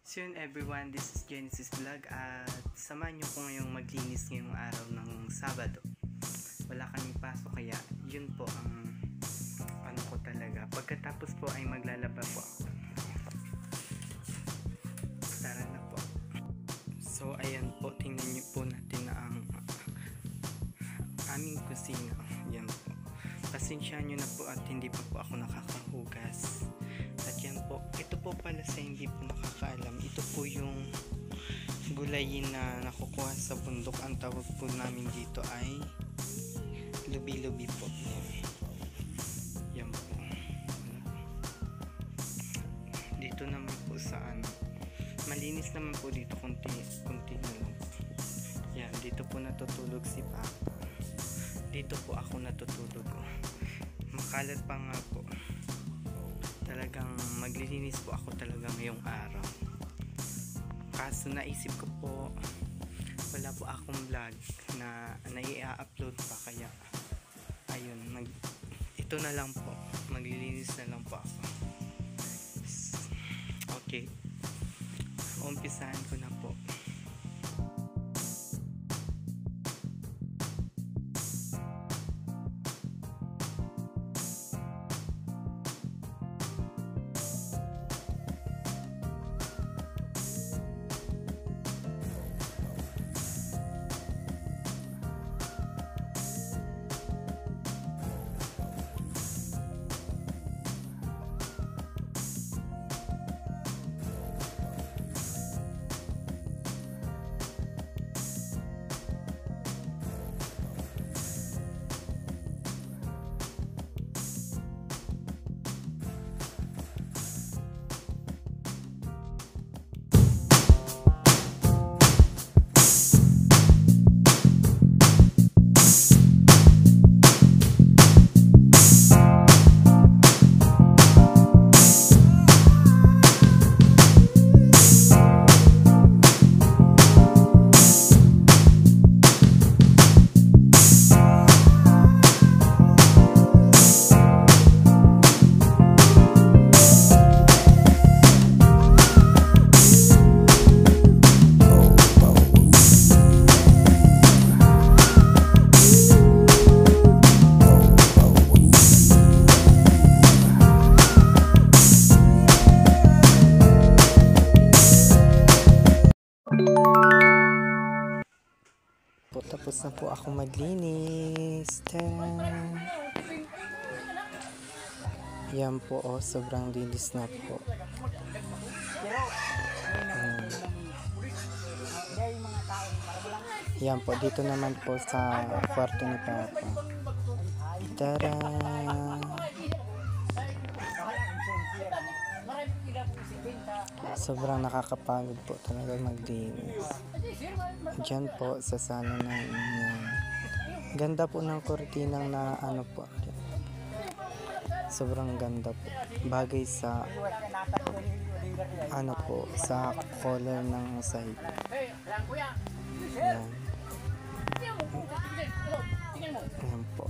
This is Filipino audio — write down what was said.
So yun everyone, this is Genesis Vlog at samahan nyo ko ngayong maglinis ngayong araw ng Sabado. Wala kaming pasok kaya yun po ang ano ko talaga. Pagkatapos po ay maglalaba po ako. Tara na po. So ayan po, tingnan nyo po natin na ang aming kusina. Yan po. Pasensyahan nyo na po at hindi pa po ako nakakahugas. At yan po, ito po pala sa hindi po nakakaalam, ito po yung gulayin na nakukuha sa bundok. Ang tawag po namin dito ay lubi-lubi po. Yan po. Dito naman po sa ano, malinis naman po dito, kunti na lang. Yan, dito po natutulog si Papa. Dito po ako natutulog. Makalat pa nga po. Talagang maglilinis po ako talaga ngayong araw. Kaso naisip ko po, wala po akong vlog na i-upload pa, kaya ayun, ito na lang po, maglilinis na lang po ako. Okay, umpisahan ko na po. Tapos na po ako maglinis. Yan po, oh, sobrang linis na po. Yan po, dito naman po sa kwarto ni Papa. Tara! Sobrang nakakapagod po talaga maglinis. Diyan po sa sana na yan. Ganda po ng kortinang na ano po. Sobrang ganda po. Bagay sa ano po, sa color ng side. Yan. Yan po.